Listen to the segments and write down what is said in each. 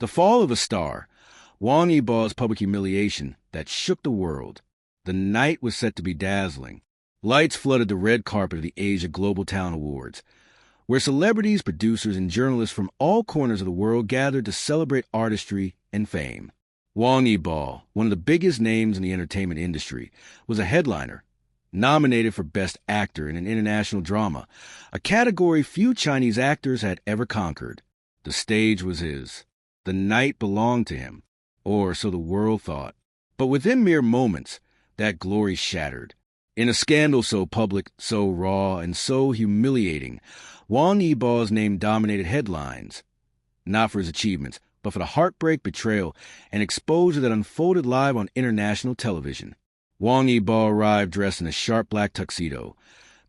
The fall of a star, Wang Yibo's public humiliation that shook the world. The night was set to be dazzling. Lights flooded the red carpet of the Asia Global Talent Awards, where celebrities, producers, and journalists from all corners of the world gathered to celebrate artistry and fame. Wang Yibo, one of the biggest names in the entertainment industry, was a headliner, nominated for Best Actor in an international drama, a category few Chinese actors had ever conquered. The stage was his. The night belonged to him, or so the world thought. But within mere moments, that glory shattered. In a scandal so public, so raw, and so humiliating, Wang Yibo's name dominated headlines, not for his achievements, but for the heartbreak, betrayal, and exposure that unfolded live on international television. Wang Yibo arrived dressed in a sharp black tuxedo,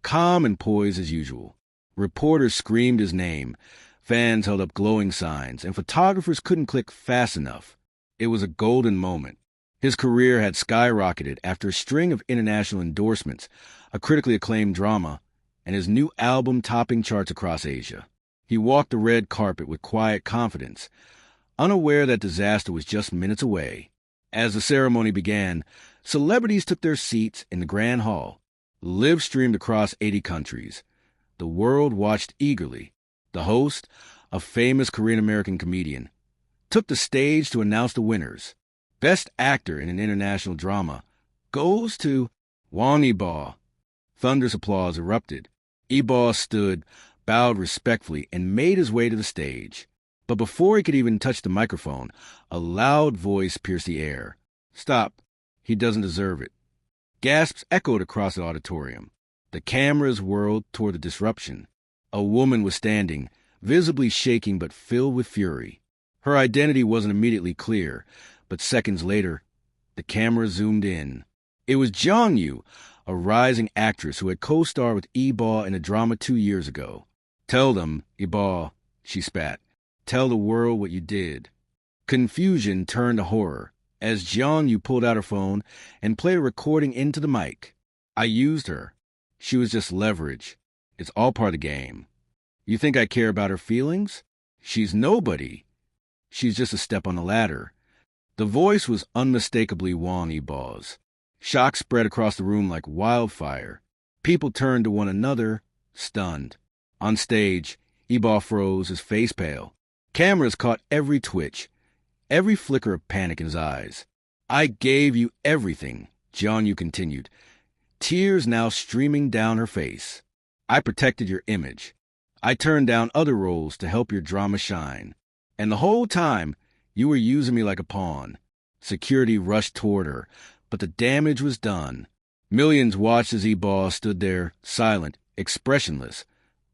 calm and poised as usual. Reporters screamed his name, fans held up glowing signs, and photographers couldn't click fast enough. It was a golden moment. His career had skyrocketed after a string of international endorsements, a critically acclaimed drama, and his new album topping charts across Asia. He walked the red carpet with quiet confidence, unaware that disaster was just minutes away. As the ceremony began, celebrities took their seats in the Grand Hall, live-streamed across 80 countries. The world watched eagerly. The host, a famous Korean-American comedian, took the stage to announce the winners. Best Actor in an International Drama goes to Wang Yibo. Thunderous applause erupted. Yibo stood, bowed respectfully, and made his way to the stage. But before he could even touch the microphone, a loud voice pierced the air. "Stop. He doesn't deserve it." Gasps echoed across the auditorium. The cameras whirled toward the disruption. A woman was standing, visibly shaking but filled with fury. Her identity wasn't immediately clear, but seconds later, the camera zoomed in. It was Zhang Yu, a rising actress who had co-starred with Yibo in a drama 2 years ago. "Tell them, Yibo," she spat. "Tell the world what you did." Confusion turned to horror as Zhang Yu pulled out her phone and played a recording into the mic. "I used her. She was just leverage. It's all part of the game. You think I care about her feelings? She's nobody. She's just a step on the ladder." The voice was unmistakably Wang Yibo's. Shock spread across the room like wildfire. People turned to one another, stunned. On stage, Yibo froze, his face pale. Cameras caught every twitch, every flicker of panic in his eyes. "I gave you everything," Zhang Yu continued, tears now streaming down her face. "I protected your image. I turned down other roles to help your drama shine. And the whole time, you were using me like a pawn." Security rushed toward her, but the damage was done. Millions watched as Yibo stood there, silent, expressionless,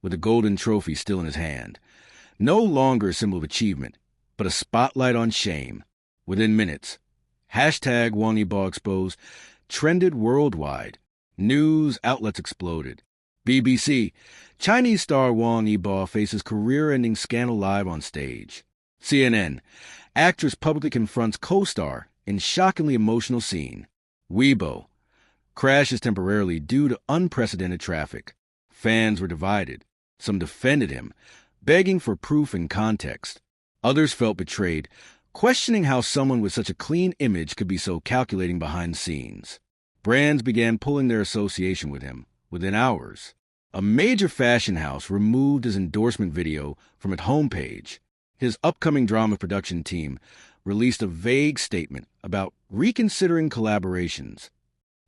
with the golden trophy still in his hand. No longer a symbol of achievement, but a spotlight on shame. Within minutes, hashtag Wang Yibo exposed trended worldwide. News outlets exploded. BBC, Chinese star Wang Yibo faces career-ending scandal live on stage. CNN, actress publicly confronts co-star in shockingly emotional scene. Weibo, crashes temporarily due to unprecedented traffic. Fans were divided. Some defended him, begging for proof and context. Others felt betrayed, questioning how someone with such a clean image could be so calculating behind the scenes. Brands began pulling their association with him within hours. A major fashion house removed his endorsement video from its homepage. His upcoming drama production team released a vague statement about reconsidering collaborations.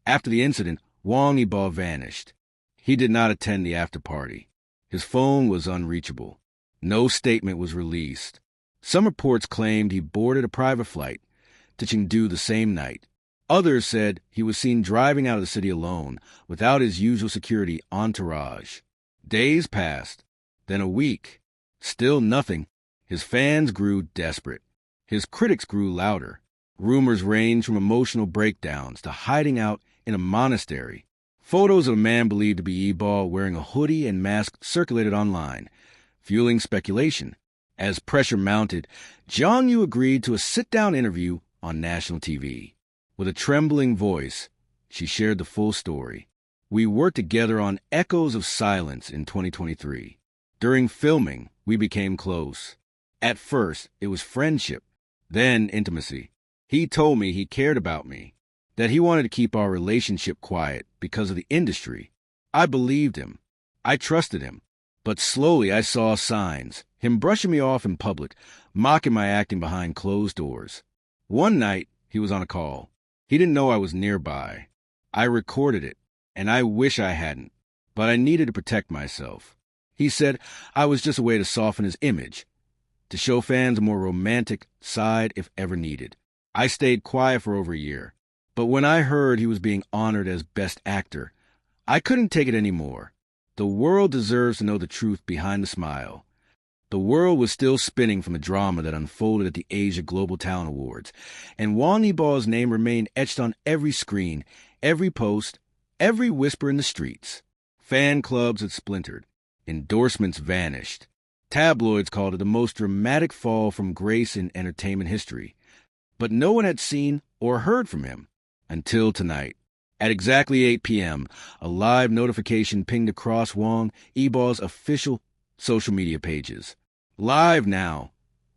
After the incident, Wang Yibo vanished. He did not attend the after-party. His phone was unreachable. No statement was released. Some reports claimed he boarded a private flight to Chengdu the same night. Others said he was seen driving out of the city alone, without his usual security entourage. Days passed, then a week. Still nothing. His fans grew desperate. His critics grew louder. Rumors ranged from emotional breakdowns to hiding out in a monastery. Photos of a man believed to be Yibo wearing a hoodie and mask circulated online, fueling speculation. As pressure mounted, Zhang Yu agreed to a sit-down interview on national TV. With a trembling voice, she shared the full story. "We worked together on Echoes of Silence in 2023. During filming, we became close. At first, it was friendship, then intimacy. He told me he cared about me, that he wanted to keep our relationship quiet because of the industry. I believed him. I trusted him. But slowly I saw signs, him brushing me off in public, mocking my acting behind closed doors. One night, he was on a call. He didn't know I was nearby. I recorded it, and I wish I hadn't, but I needed to protect myself. He said I was just a way to soften his image, to show fans a more romantic side if ever needed. I stayed quiet for over a year, but when I heard he was being honored as Best Actor, I couldn't take it anymore. The world deserves to know the truth behind the smile. The world was still spinning from the drama that unfolded at the Asia Global Talent Awards, and Wang Yibo's name remained etched on every screen, every post, every whisper in the streets. Fan clubs had splintered. Endorsements vanished. Tabloids called it the most dramatic fall from grace in entertainment history. But no one had seen or heard from him until tonight. At exactly 8 p.m., a live notification pinged across Wang Yibo's official social media pages. Live now,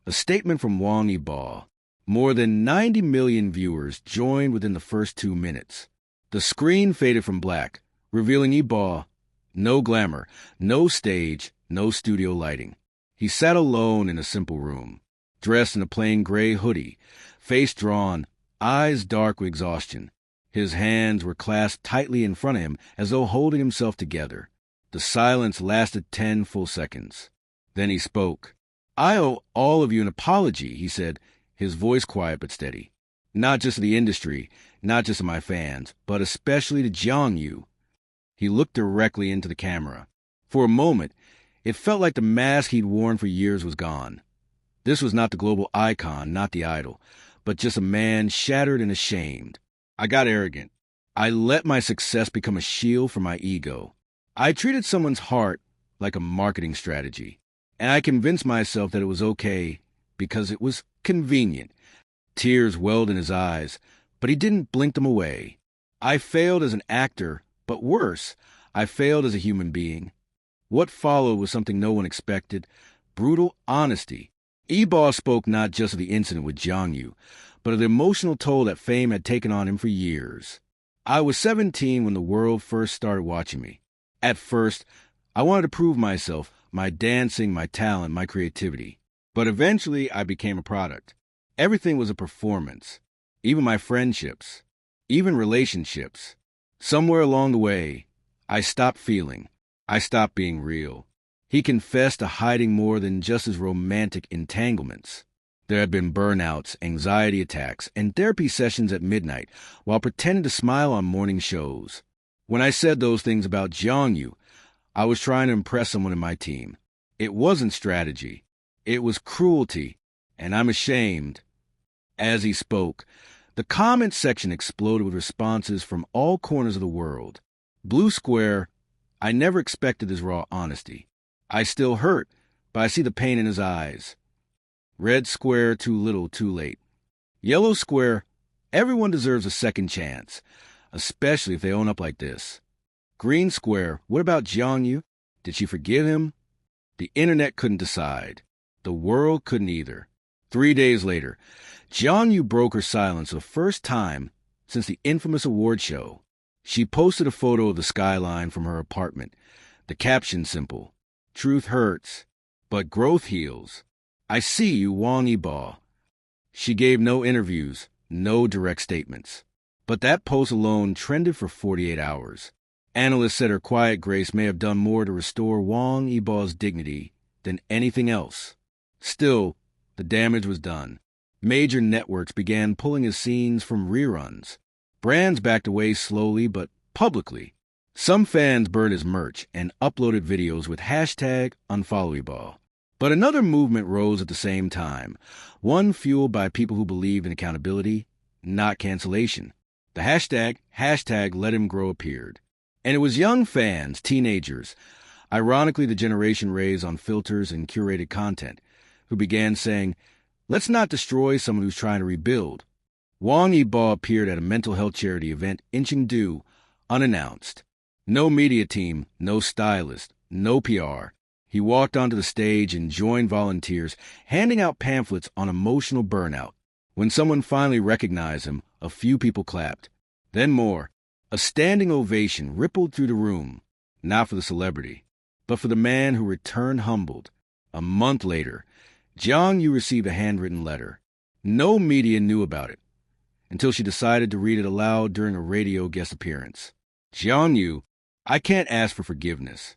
a statement from Wang Yibo. More than 90 million viewers joined within the first 2 minutes. The screen faded from black, revealing Yibo. No glamour, no stage, no studio lighting. He sat alone in a simple room, dressed in a plain gray hoodie, face drawn, eyes dark with exhaustion. His hands were clasped tightly in front of him as though holding himself together. The silence lasted 10 full seconds. Then he spoke. "I owe all of you an apology," he said, his voice quiet but steady. "Not just to the industry, not just to my fans, but especially to Jiang Yu." He looked directly into the camera. For a moment, it felt like the mask he'd worn for years was gone. This was not the global icon, not the idol, but just a man shattered and ashamed. I got arrogant. I let my success become a shield for my ego. I treated someone's heart like a marketing strategy, and I convinced myself that it was okay because it was convenient. Tears welled in his eyes, but he didn't blink them away. I failed as an actor, but worse, I failed as a human being. What followed was something no one expected: brutal honesty. Yibo spoke not just of the incident with Jiang Yu, but of the emotional toll that fame had taken on him for years. I was 17 when the world first started watching me. At first, I wanted to prove myself, my dancing, my talent, my creativity. But eventually, I became a product. Everything was a performance. Even my friendships. Even relationships. Somewhere along the way, I stopped feeling. I stopped being real. He confessed to hiding more than just his romantic entanglements. There had been burnouts, anxiety attacks, and therapy sessions at midnight while pretending to smile on morning shows. When I said those things about Jiang Yu, I was trying to impress someone in my team. It wasn't strategy. It was cruelty, and I'm ashamed. As he spoke, the comment section exploded with responses from all corners of the world. Blue Square, I never expected this raw honesty. I still hurt, but I see the pain in his eyes. Red Square, too little, too late. Yellow Square, everyone deserves a second chance, especially if they own up like this. Green Square, what about Jiang Yu? Did she forgive him? The internet couldn't decide. The world couldn't either. 3 days later, Jiang Yu broke her silence for the first time since the infamous award show. She posted a photo of the skyline from her apartment. The caption simple: "Truth hurts, but growth heals. I see you, Wang Yibo." She gave no interviews, no direct statements. But that post alone trended for 48 hours. Analysts said her quiet grace may have done more to restore Wang Yibo's dignity than anything else. Still, the damage was done. Major networks began pulling his scenes from reruns. Brands backed away slowly but publicly. Some fans burned his merch and uploaded videos with #UnfollowYibo. But another movement rose at the same time, one fueled by people who believed in accountability, not cancellation. The hashtag Let Him Grow appeared. And it was young fans, teenagers, ironically the generation raised on filters and curated content, who began saying, "Let's not destroy someone who's trying to rebuild." Wang Yibo appeared at a mental health charity event in Chengdu, unannounced. No media team, no stylist, no PR. He walked onto the stage and joined volunteers, handing out pamphlets on emotional burnout. When someone finally recognized him, a few people clapped. Then more. A standing ovation rippled through the room, not for the celebrity, but for the man who returned humbled. A month later, Jiang Yu received a handwritten letter. No media knew about it until she decided to read it aloud during a radio guest appearance. Jiang Yu, I can't ask for forgiveness.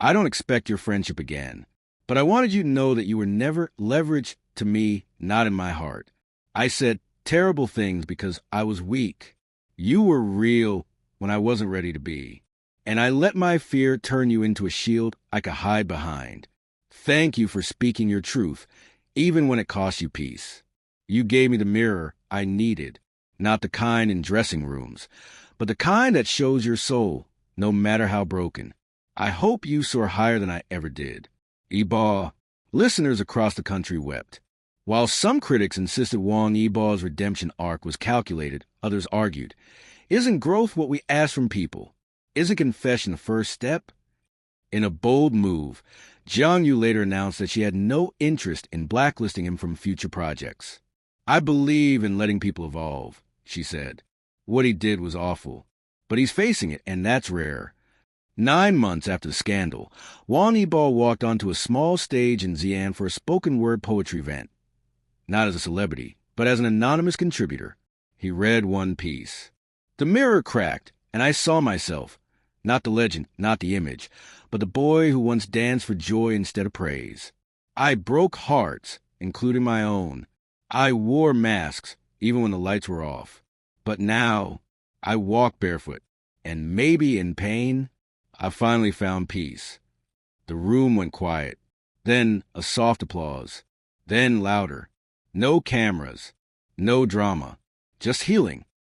I don't expect your friendship again, but I wanted you to know that you were never leveraged to me, not in my heart. I said terrible things because I was weak. You were real when I wasn't ready to be, and I let my fear turn you into a shield I could hide behind. Thank you for speaking your truth, even when it cost you peace. You gave me the mirror I needed, not the kind in dressing rooms, but the kind that shows your soul, no matter how broken. I hope you soar higher than I ever did. Yibo. Listeners across the country wept. While some critics insisted Wang Yibo's redemption arc was calculated, others argued, isn't growth what we ask from people? Isn't confession the first step? In a bold move, Jiang Yu later announced that she had no interest in blacklisting him from future projects. I believe in letting people evolve, she said. What he did was awful, but he's facing it, and that's rare. 9 months after the scandal, Wang Yibo walked onto a small stage in Xi'an for a spoken-word poetry event. Not as a celebrity, but as an anonymous contributor. He read one piece. The mirror cracked, and I saw myself. Not the legend, not the image, but the boy who once danced for joy instead of praise. I broke hearts, including my own. I wore masks, even when the lights were off. But now, I walk barefoot, and maybe in pain, I finally found peace. The room went quiet. Then a soft applause. Then louder. No cameras. No drama. Just healing.